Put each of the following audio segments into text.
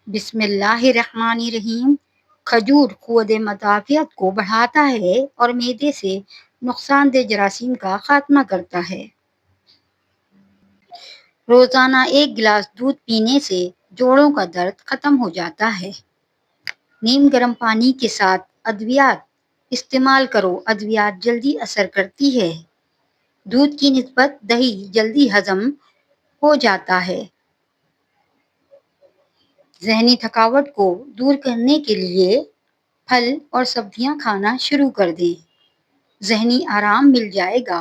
بسم اللہ الرحمن الرحیم۔ کھجور قوت مدافعت کو بڑھاتا ہے اور معدے سے نقصان دہ جراثیم کا خاتمہ کرتا ہے۔ روزانہ 1 گلاس دودھ پینے سے جوڑوں کا درد ختم ہو جاتا ہے۔ نیم گرم پانی کے ساتھ ادویات استعمال کرو، ادویات جلدی اثر کرتی ہے۔ دودھ کی نسبت دہی جلدی ہضم ہو جاتا ہے۔ ذہنی تھکاوٹ کو دور کرنے کے لیے پھل اور سبزیاں کھانا شروع کر دیں، ذہنی آرام مل جائے گا۔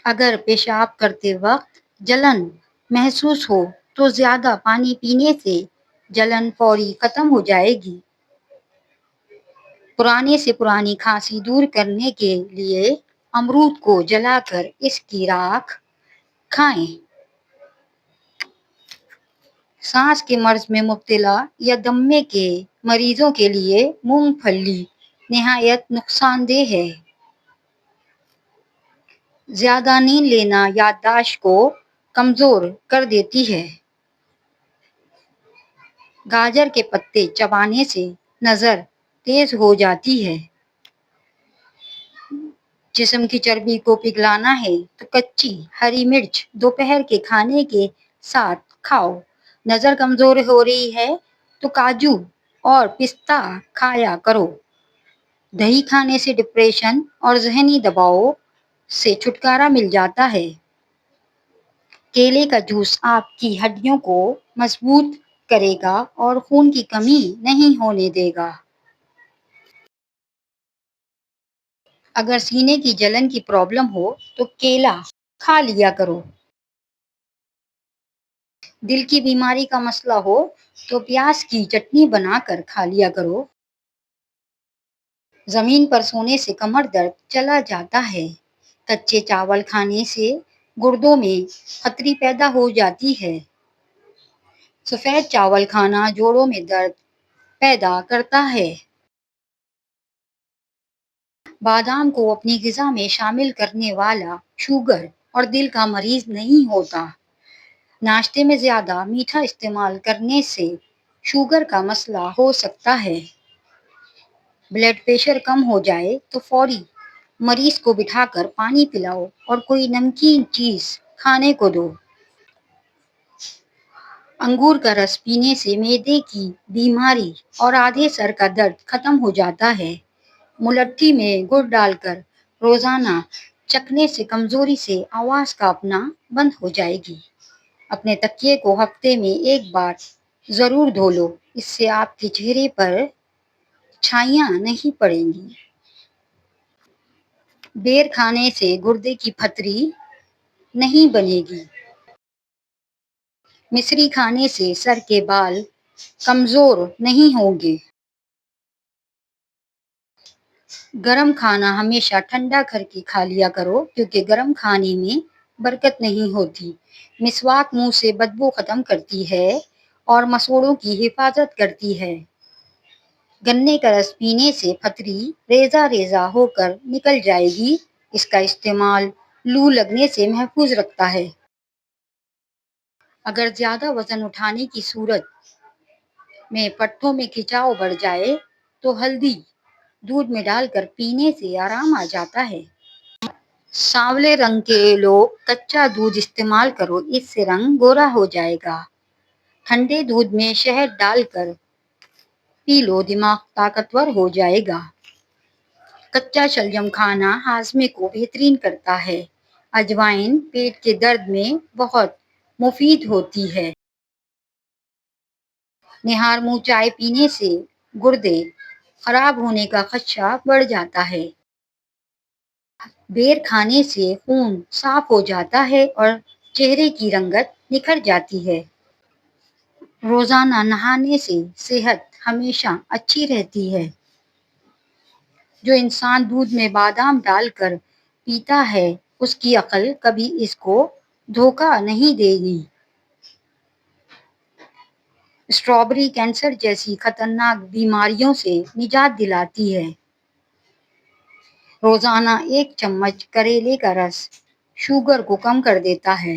اگر پیشاب کرتے وقت جلن محسوس ہو تو زیادہ پانی پینے سے جلن فوری ختم ہو جائے گی۔ پرانے سے پرانی کھانسی دور کرنے کے لیے امرود کو جلا کر اس کی راکھ کھائیں۔ سانس کے مرض میں مبتلا یا دمے کے مریضوں کے لیے مونگ پھلی نہایت نقصان دہ ہے۔ زیادہ نیند لینا یادداشت کو کمزور کر دیتی ہے۔ گاجر کے پتے چبانے سے نظر تیز ہو جاتی ہے۔ جسم کی چربی کو پگھلانا ہے تو کچی ہری مرچ دوپہر کے کھانے کے ساتھ کھاؤ۔ نظر کمزور ہو رہی ہے تو کاجو اور پستہ کھایا کرو۔ دہی کھانے سے ڈپریشن اور ذہنی دباؤ سے چھٹکارا مل جاتا ہے۔ کیلے کا جوس آپ کی ہڈیوں کو مضبوط کرے گا اور خون کی کمی نہیں ہونے دے گا۔ اگر سینے کی جلن کی پرابلم ہو تو کیلا کھا لیا کرو۔ دل کی بیماری کا مسئلہ ہو تو پیاز کی چٹنی بنا کر کھا لیا کرو۔ زمین پر سونے سے کمر درد چلا جاتا ہے۔ کچے چاول کھانے سے گردوں میں پتھری پیدا ہو جاتی ہے۔ سفید چاول کھانا جوڑوں میں درد پیدا کرتا ہے۔ بادام کو اپنی غذا میں شامل کرنے والا شوگر اور دل کا مریض نہیں ہوتا۔ ناشتے میں زیادہ میٹھا استعمال کرنے سے شوگر کا مسئلہ ہو سکتا ہے۔ بلڈ پریشر کم ہو جائے تو فوری مریض کو بٹھا کر پانی پلاؤ اور کوئی نمکین چیز کھانے کو دو۔ انگور کا رس پینے سے معدے کی بیماری اور آدھے سر کا درد ختم ہو جاتا ہے۔ ملٹھی میں گڑ ڈال کر روزانہ چکھنے سے کمزوری سے آواز کانپنا بند ہو جائے گی۔ اپنے تکیے کو ہفتے میں 1 بار ضرور دھو لو، اس سے آپ کے چہرے پر چھائیاں نہیں پڑیں گی۔ بیر کھانے سے گردے کی پتھری نہیں بنے گی۔ مصری کھانے سے سر کے بال کمزور نہیں ہوں گے۔ گرم کھانا ہمیشہ ٹھنڈا کر کے کھا لیا کرو کیونکہ گرم کھانے میں برکت نہیں ہوتی۔ مسواک منہ سے بدبو ختم کرتی ہے اور مسوڑھوں کی حفاظت کرتی ہے۔ گنے کا رس پینے سے پتھری ریزہ ریزہ ہو کر نکل جائے گی۔ اس کا استعمال لو لگنے سے محفوظ رکھتا ہے۔ اگر زیادہ وزن اٹھانے کی صورت میں پٹھوں میں کھچاؤ بڑھ جائے تو ہلدی دودھ میں ڈال کر پینے سے آرام آ جاتا ہے۔ سانولے رنگ کے لوگ کچا دودھ استعمال کرو، اس سے رنگ گورا ہو جائے گا۔ ٹھنڈے دودھ میں شہد ڈال کر پی لو، دماغ طاقتور ہو جائے گا۔ کچا شلجم کھانا ہاضمے کو بہترین کرتا ہے۔ اجوائن پیٹ کے درد میں بہت مفید ہوتی ہے۔ نہار منہ چائے پینے سے گردے خراب ہونے کا خدشہ بڑھ جاتا ہے۔ بیر کھانے سے خون صاف ہو جاتا ہے اور چہرے کی رنگت نکھر جاتی ہے۔ روزانہ نہانے سے صحت ہمیشہ اچھی رہتی ہے۔ جو انسان دودھ میں بادام ڈال کر پیتا ہے اس کی عقل کبھی اس کو دھوکہ نہیں دے گی۔ اسٹرابیری کینسر جیسی خطرناک بیماریوں سے نجات دلاتی ہے۔ روزانہ 1 چمچ کریلے کا رس شوگر کو کم کر دیتا ہے۔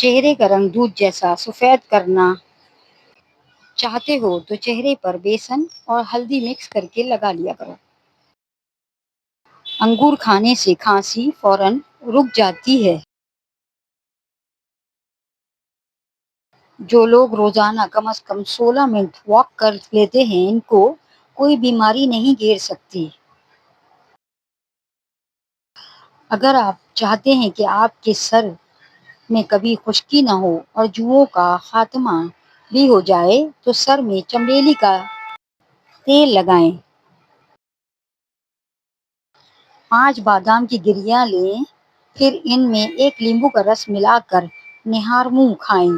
چہرے کا رنگ دودھ جیسا سفید کرنا چاہتے ہو تو چہرے پر بیسن اور ہلدی مکس کر کے لگا لیا کرو۔ انگور کھانے سے کھانسی فوراً رک جاتی ہے۔ جو لوگ روزانہ کم از کم 16 منٹ واک کر لیتے ہیں ان کو کوئی بیماری نہیں گھیر سکتی۔ اگر آپ چاہتے ہیں کہ آپ کے سر میں کبھی خشکی نہ ہو اور جوؤں کا خاتمہ بھی ہو جائے تو سر میں چمیلی کا تیل لگائیں۔ 5 بادام کی گریاں لیں، پھر ان میں 1 لیموں کا رس ملا کر نہار منہ کھائیں۔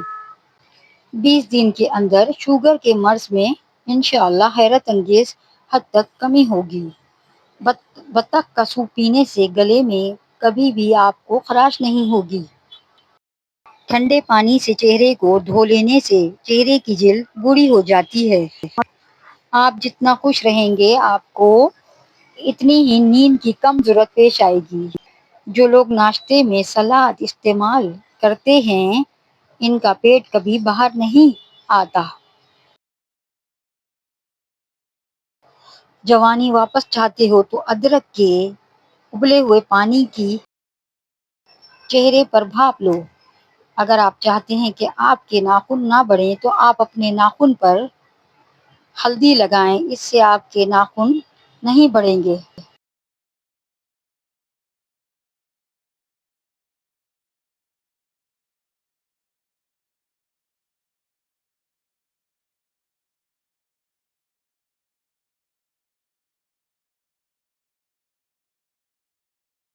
20 دن کے اندر شوگر کے مرض میں انشاءاللہ حیرت انگیز حد تک کمی ہوگی۔ بطخ کا سوپ پینے سے گلے میں کبھی بھی آپ کو خراش نہیں ہوگی۔ ٹھنڈے پانی سے چہرے کو دھو لینے سے چہرے کی جلد گوڑی ہو جاتی ہے۔ آپ جتنا خوش رہیں گے آپ کو اتنی ہی نیند کی کم ضرورت پیش آئے گی۔ جو لوگ ناشتے میں سلاد استعمال کرتے ہیں ان کا پیٹ کبھی باہر نہیں آتا۔ جوانی واپس چاہتے ہو تو ادرک کے ابلے ہوئے پانی کی چہرے پر بھاپ لو۔ اگر آپ چاہتے ہیں کہ آپ کے ناخن نہ بڑھیں تو آپ اپنے ناخن پر ہلدی لگائیں، اس سے آپ کے ناخن نہیں بڑھیں گے۔